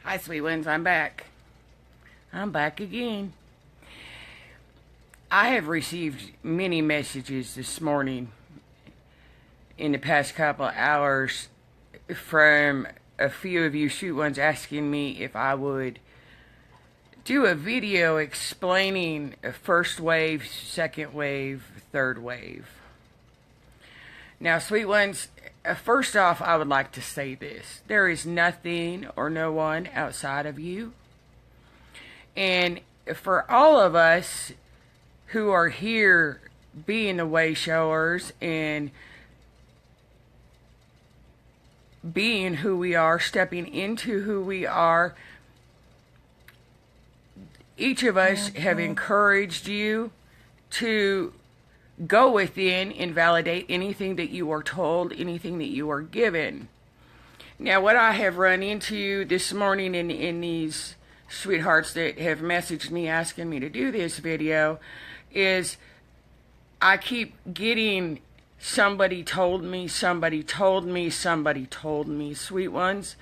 Hi, sweet ones. I'm back. I'm back again. I have received many messages this morning in the past couple of hours from a few of you sweet ones asking me if I would do a video explaining first wave, second wave, third wave. Now, sweet ones, first off, I would like to say this. There is nothing or no one outside of you. And for all of us who are here being the way showers and being who we are, stepping into who we are, each of us have encouraged you to go within and validate anything that you are told, anything that you are given. Now, what I have run into this morning in these sweethearts that have messaged me asking me to do this video is I keep getting somebody told me, somebody told me, somebody told me, sweet ones.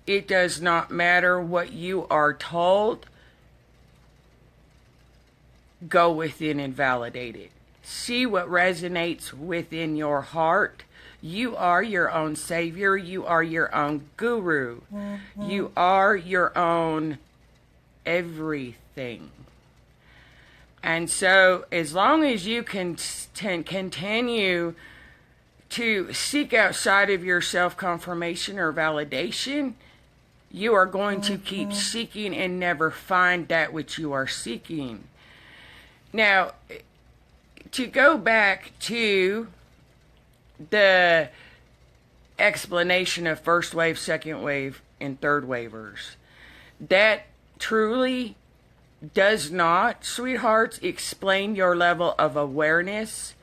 It does not matter what you are told. Go within and validate it. See what resonates within your heart. You are your own savior. You are your own guru. You are your own everything. And so as long as you can continue to seek outside of your self-confirmation or validation, you are going to keep seeking and never find that which you are seeking. Now, to go back to the explanation of first wave, second wave, and third wavers, that truly does not, sweethearts, explain your level of awareness.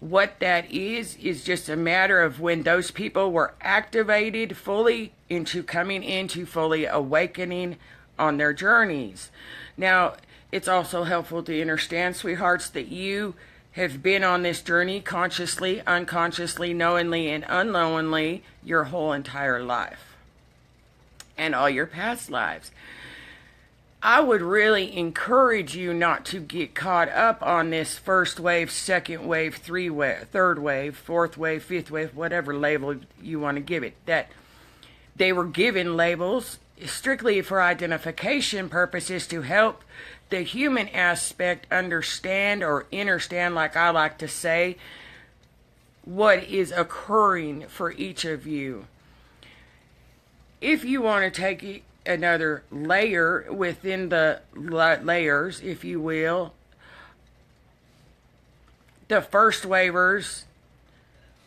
What that is just a matter of when those people were activated fully into coming into fully awakening on their journeys. Now, it's also helpful to understand, sweethearts, that you have been on this journey consciously, unconsciously, knowingly, and unknowingly your whole entire life and all your past lives. I would really encourage you not to get caught up on this first wave, second wave, third wave, fourth wave, fifth wave, whatever label you want to give it. That they were given labels strictly for identification purposes to help the human aspect understand or understand, like I like to say, what is occurring for each of you. If you want to take it another layer within the layers, if you will, the first wavers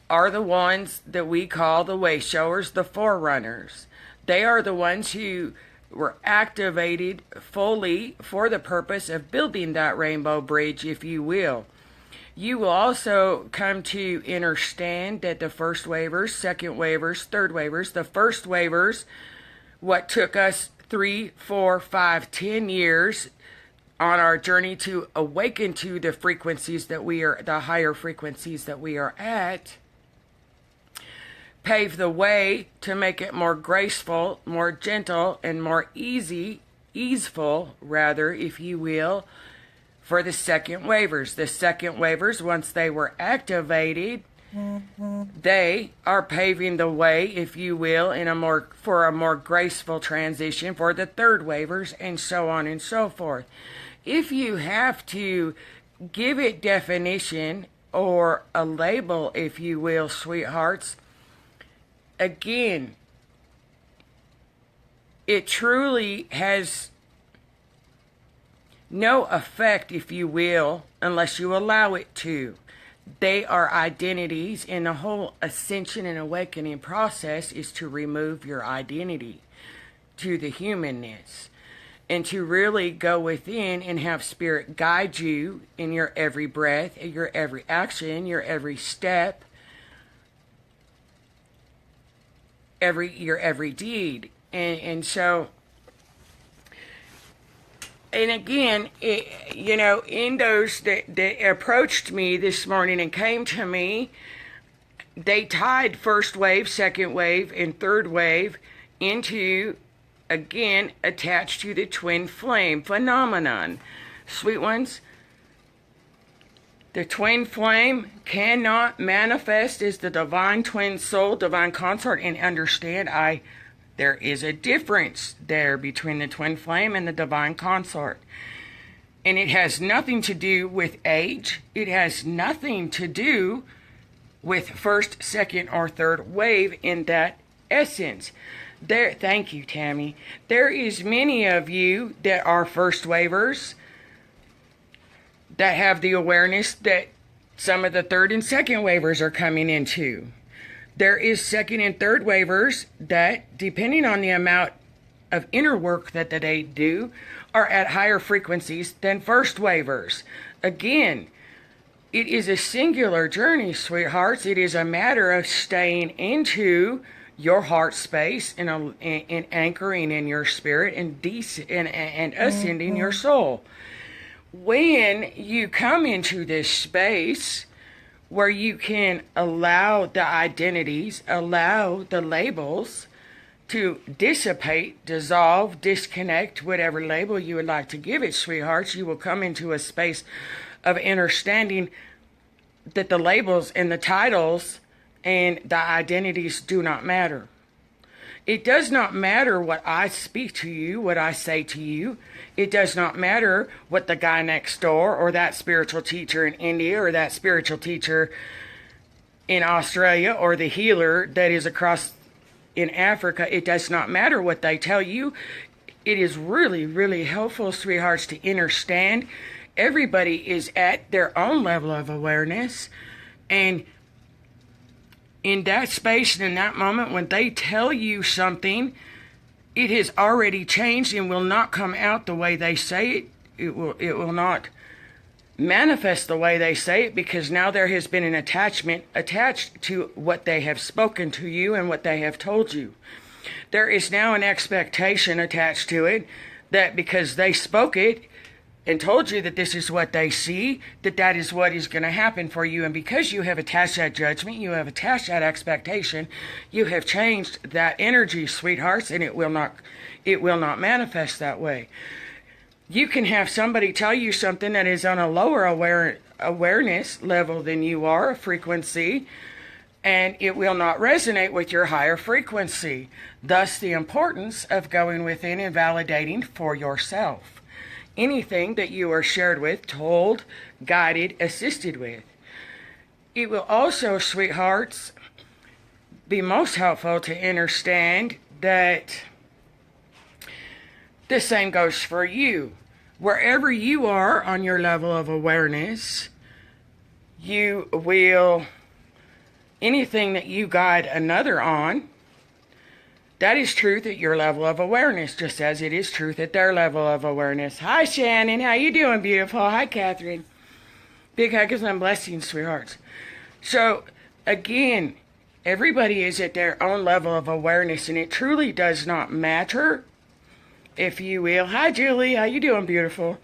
are the ones that we call the way showers, the forerunners. They are the ones who were activated fully for the purpose of building that rainbow bridge, if you will. You will also come to understand that the first wavers, second wavers, third wavers, the first wavers, what took us 3, 4, 5, 10 years on our journey to awaken to the frequencies that we are, the higher frequencies that we are at, pave the way to make it more graceful, more gentle, and more easeful, rather, if you will, for the second wavers. The second wavers, once they were activated, they are paving the way, if you will, for a more graceful transition for the third wavers, and so on and so forth. If you have to give it definition or a label, if you will, sweethearts, again, it truly has no effect, if you will, unless you allow it to. They are identities, and the whole ascension and awakening process is to remove your identity to the humanness and to really go within and have spirit guide you in your every breath, your every action, your every step, your every deed. And so, and again, in those that approached me this morning and came to me, they tied first wave, second wave, and third wave into again attached to the twin flame phenomenon. Sweet ones, the twin flame cannot manifest as the divine twin soul, divine consort, and understand there is a difference there between the twin flame and the divine consort. And it has nothing to do with age. It has nothing to do with first, second, or third wave in that essence. There, thank you, Tammy. There is many of you that are first wavers that have the awareness that some of the third and second wavers are coming into. There is second and third wavers that, depending on the amount of inner work that they do, are at higher frequencies than first wavers. Again, it is a singular journey, sweethearts. It is a matter of staying into your heart space and anchoring in your spirit and ascending your soul. When you come into this space where you can allow the identities, allow the labels to dissipate, dissolve, disconnect, whatever label you would like to give it, sweethearts, you will come into a space of understanding that the labels and the titles and the identities do not matter. It does not matter what I speak to you, what I say to you. It does not matter what the guy next door or that spiritual teacher in India or that spiritual teacher in Australia or the healer that is across in Africa. It does not matter what they tell you. It is really, really helpful, sweethearts, to understand everybody is at their own level of awareness. And in that space and in that moment, when they tell you something, it has already changed and will not come out the way they say it. It will not manifest the way they say it, because now there has been an attachment attached to what they have spoken to you and what they have told you. There is now an expectation attached to it that because they spoke it and told you that this is what they see, that is what is going to happen for you. And because you have attached that judgment, you have attached that expectation, you have changed that energy, sweethearts, and it will not manifest that way. You can have somebody tell you something that is on a lower awareness level than you are, a frequency, and it will not resonate with your higher frequency. Thus, the importance of going within and validating for yourself anything that you are shared with, told, guided, assisted with. It will also, sweethearts, be most helpful to understand that the same goes for you. Wherever you are on your level of awareness, you will, anything that you guide another on, that is truth at your level of awareness, just as it is truth at their level of awareness. Hi, Shannon. How you doing, beautiful? Hi, Catherine. Big hugs and blessings, sweethearts. So, again, everybody is at their own level of awareness, and it truly does not matter, if you will. Hi, Julie. How you doing, beautiful?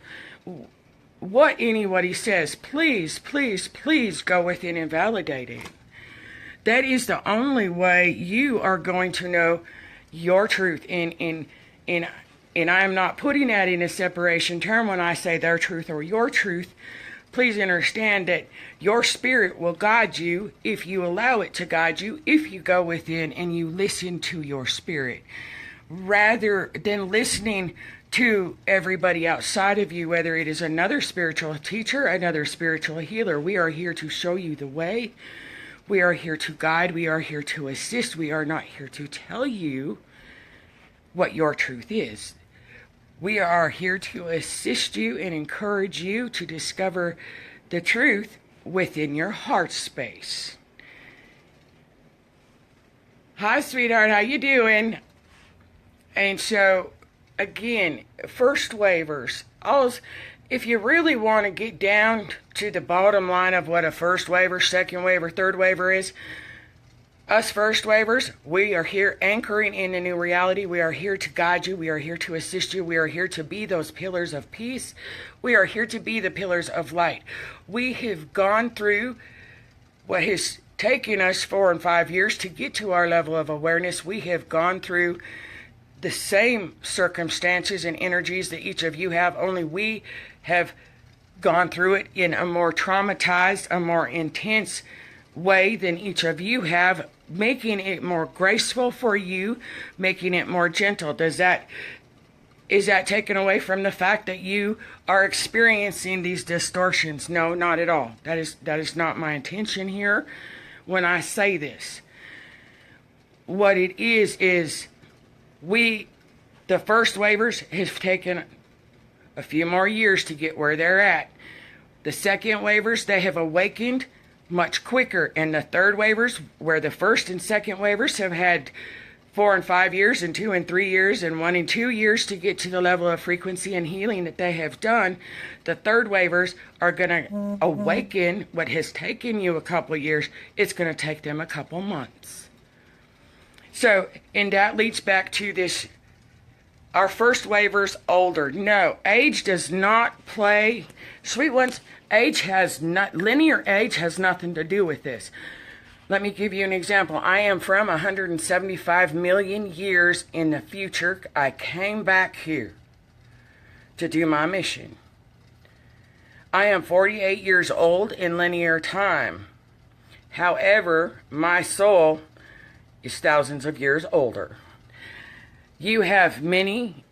What anybody says, please, please, please go within and validate it. That is the only way you are going to know your truth. And I am not putting that in a separation term when I say their truth or your truth. Please understand that your spirit will guide you if you allow it to guide you, if you go within and you listen to your spirit, rather than listening to everybody outside of you, whether it is another spiritual teacher, another spiritual healer. We are here to show you the way. We are here to guide. We are here to assist. We are not here to tell you what your truth is. We are here to assist you and encourage you to discover the truth within your heart space. Hi, sweetheart. How you doing? And so, again, first wavers. If you really want to get down to the bottom line of what a first waver, second waver, third waver is, us first wavers, we are here anchoring in the new reality. We are here to guide you. We are here to assist you. We are here to be those pillars of peace. We are here to be the pillars of light. We have gone through what has taken us 4 and 5 years to get to our level of awareness. We have gone through the same circumstances and energies that each of you have, only we have gone through it in a more traumatized, a more intense way than each of you have, making it more graceful for you, making it more gentle. Is that taken away from the fact that you are experiencing these distortions? No, not at all. That is not my intention here when I say this. What it is the first waivers have taken a few more years to get where they're at. The second waivers, they have awakened much quicker. And the third waivers, where the first and second waivers have had 4 and 5 years and 2 and 3 years and 1 and 2 years to get to the level of frequency and healing that they have done, the third waivers are going to awaken what has taken you a couple years. It's going to take them a couple months. So, and that leads back to this, our first waivers older. No, age does not play, sweet ones, linear age has nothing to do with this. Let me give you an example. I am from 175 million years in the future. I came back here to do my mission. I am 48 years old in linear time. However, my soul is thousands of years older. You have any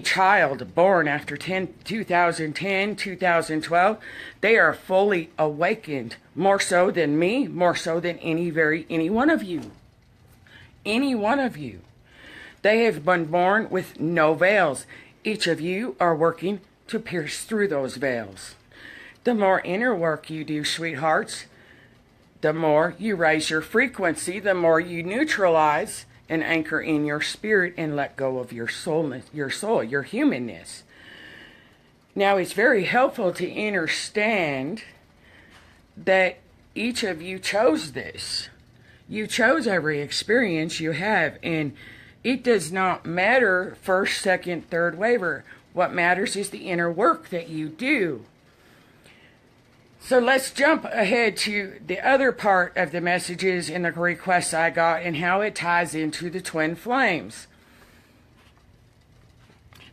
child born after 2010, 2012, they are fully awakened, more so than me, more so than any one of you. Any one of you. They have been born with no veils. Each of you are working to pierce through those veils. The more inner work you do, sweethearts, the more you raise your frequency, the more you neutralize and anchor in your spirit and let go of your soul, your humanness. Now, it's very helpful to understand that each of you chose this. You chose every experience you have, and it does not matter first, second, third waiver. What matters is the inner work that you do. So let's jump ahead to the other part of the messages and the requests I got and how it ties into the twin flames.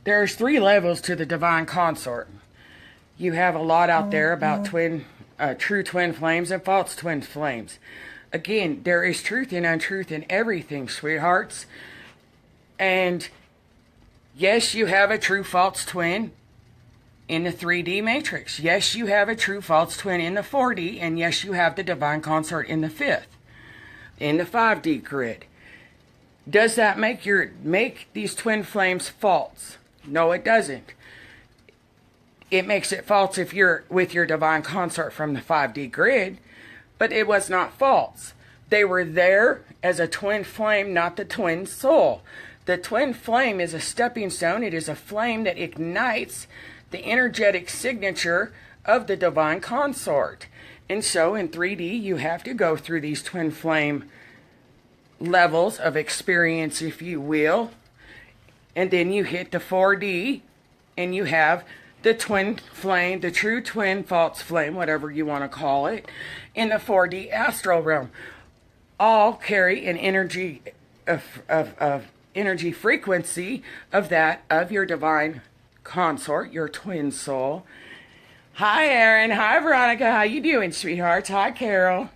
There's 3 levels to the divine consort. You have a lot out there about true twin flames and false twin flames. Again, there is truth and untruth in everything, sweethearts. And yes, you have a true false twin in the 3D matrix. Yes, you have a true false twin in the 4D, and yes, you have the divine consort in the 5th, in the 5D grid. Does that make these twin flames false? No, it doesn't. It makes it false if you're with your divine consort from the 5D grid, but it was not false. They were there as a twin flame, not the twin soul. The twin flame is a stepping stone. It is a flame that ignites the energetic signature of the divine consort. And so in 3D, you have to go through these twin flame levels of experience, if you will. And then you hit the 4D, and you have the twin flame, the true twin false flame, whatever you want to call it, in the 4D astral realm. All carry an energy of energy frequency of that of your divine consort, your twin soul. Hi, Aaron. Hi, Veronica. How you doing, sweethearts? Hi, Carol.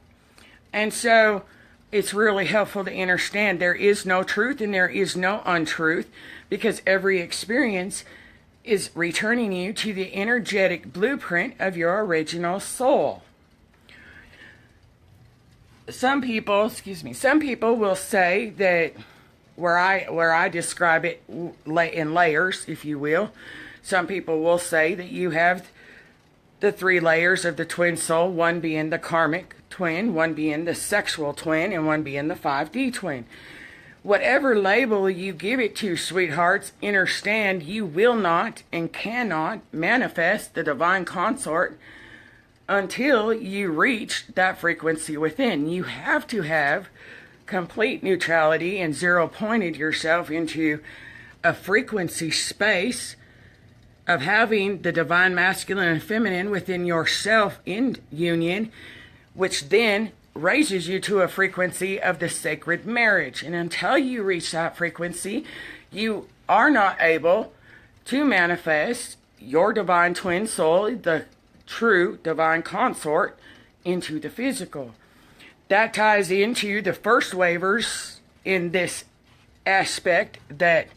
And so it's really helpful to understand there is no truth and there is no untruth, because every experience is returning you to the energetic blueprint of your original soul. Some people will say that where I describe it in layers, if you will, some people will say that you have the 3 layers of the twin soul, one being the karmic twin, one being the sexual twin, and one being the 5D twin. Whatever label you give it to, sweethearts, understand you will not and cannot manifest the divine consort until you reach that frequency within. You have to have complete neutrality and zero-pointed yourself into a frequency space of having the divine masculine and feminine within yourself in union, which then raises you to a frequency of the sacred marriage. And until you reach that frequency, You are not able to manifest your divine twin soul, the true divine consort, into the physical. That ties into the first waivers in this aspect, that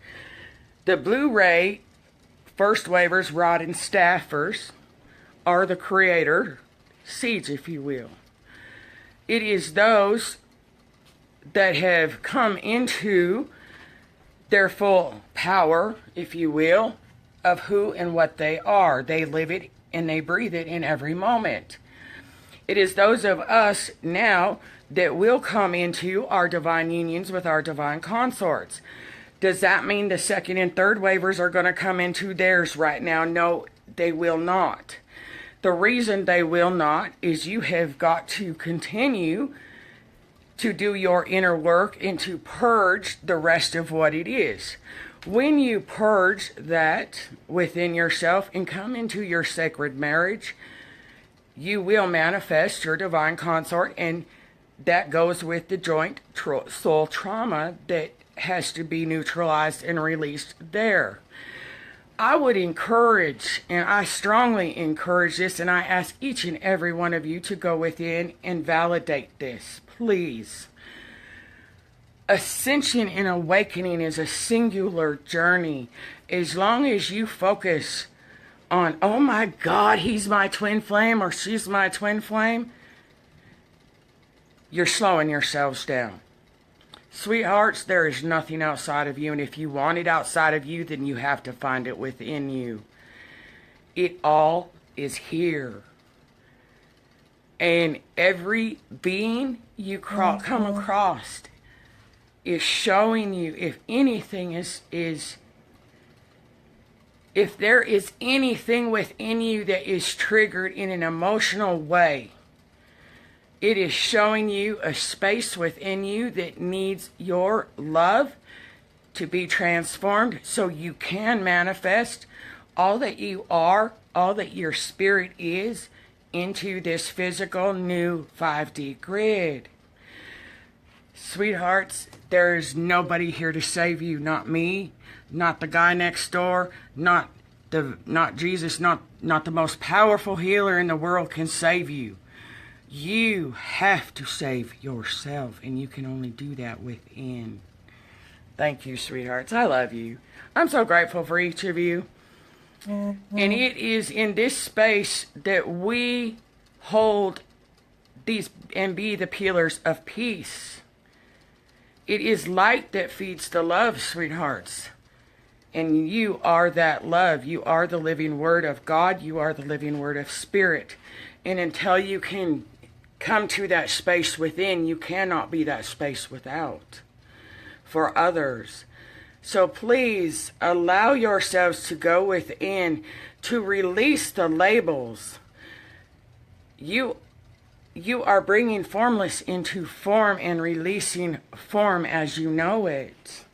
the blue ray first waivers, rod and staffers, are the creator seeds, if you will. It is those that have come into their full power, if you will, of who and what they are. They live it and they breathe it in every moment. It is those of us now that will come into our divine unions with our divine consorts. Does that mean the second and third waivers are going to come into theirs right now? No, they will not. The reason they will not is you have got to continue to do your inner work and to purge the rest of what it is. When you purge that within yourself and come into your sacred marriage, you will manifest your divine consort, and that goes with the joint soul trauma that has to be neutralized and released there. I would encourage, and I strongly encourage this, and I ask each and every one of you to go within and validate this, please. Ascension and awakening is a singular journey. As long as you focus on, oh my God, he's my twin flame or she's my twin flame, you're slowing yourselves down. Sweethearts, there is nothing outside of you, and if you want it outside of you, then you have to find it within you. It all is here. And every being you come across is showing you, if anything if there is anything within you that is triggered in an emotional way, it is showing you a space within you that needs your love to be transformed so you can manifest all that you are, all that your spirit is, into this physical new 5D grid. Sweethearts, there's nobody here to save you. Not me, not the guy next door, not Jesus, not the most powerful healer in the world can save you. You have to save yourself, and you can only do that within. Thank you, sweethearts. I love you. I'm so grateful for each of you. Mm-hmm. And it is in this space that we hold these and be the pillars of peace. It is light that feeds the love, sweethearts. And you are that love. You are the living word of God. You are the living word of spirit. And until you can come to that space within, you cannot be that space without for others. So please allow yourselves to go within, to release the labels. You are bringing formless into form and releasing form as you know it.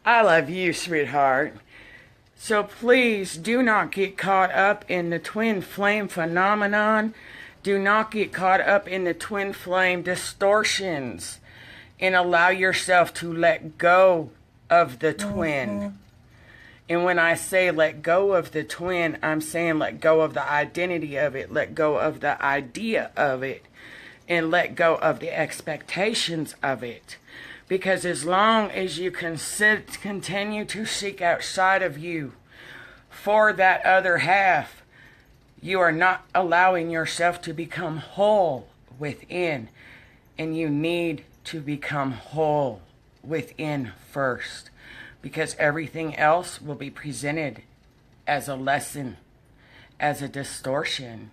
I love you, sweetheart. So please do not get caught up in the twin flame phenomenon. Do not get caught up in the twin flame distortions, and allow yourself to let go of the twin. Mm-hmm. And when I say let go of the twin, I'm saying let go of the identity of it, let go of the idea of it, and let go of the expectations of it. Because as long as you continue to seek outside of you for that other half, you are not allowing yourself to become whole within. And you need to become whole within first. Because everything else will be presented as a lesson, as a distortion.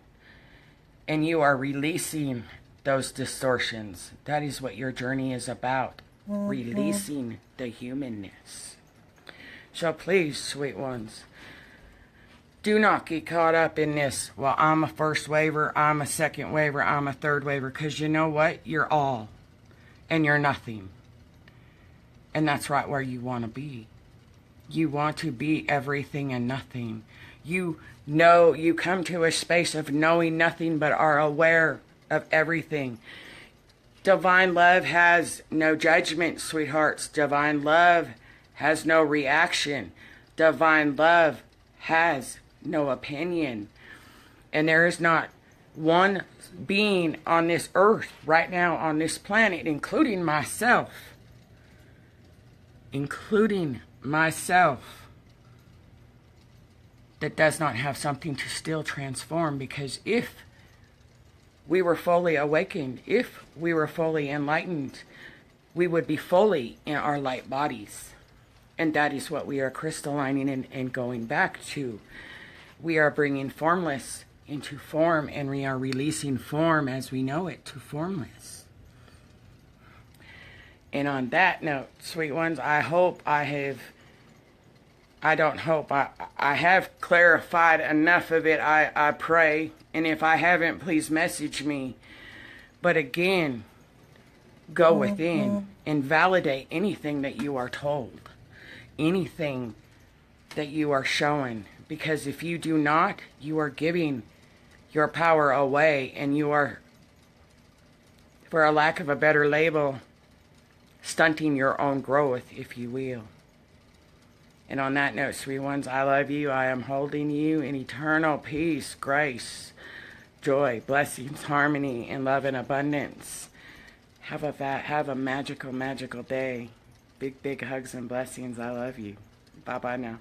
And you are releasing those distortions. That is what your journey is about. Mm-hmm. Releasing the humanness. So please, sweet ones, do not get caught up in this, well, I'm a first waiver, I'm a second waiver, I'm a third waiver, because you know what? You're all, and you're nothing. And that's right where you want to be. You want to be everything and nothing. You know, you come to a space of knowing nothing but are aware of everything. Divine love has no judgment, sweethearts. Divine love has no reaction. Divine love has no opinion. And there is not one being on this earth right now, on this planet, including myself, that does not have something to still transform. Because if we were fully awakened, if we were fully enlightened, we would be fully in our light bodies. And that is what we are crystallining and going back to. We are bringing formless into form, and we are releasing form as we know it to formless. And on that note, sweet ones, I have clarified enough of it, I pray. And if I haven't, please message me. But again, go within and validate anything that you are told, anything that you are shown. Because if you do not, you are giving your power away, and you are, for a lack of a better label, stunting your own growth, if you will. And on that note, sweet ones, I love you. I am holding you in eternal peace, grace, joy, blessings, harmony, and love and abundance. Have a magical, magical day. Big, big hugs and blessings. I love you. Bye-bye now.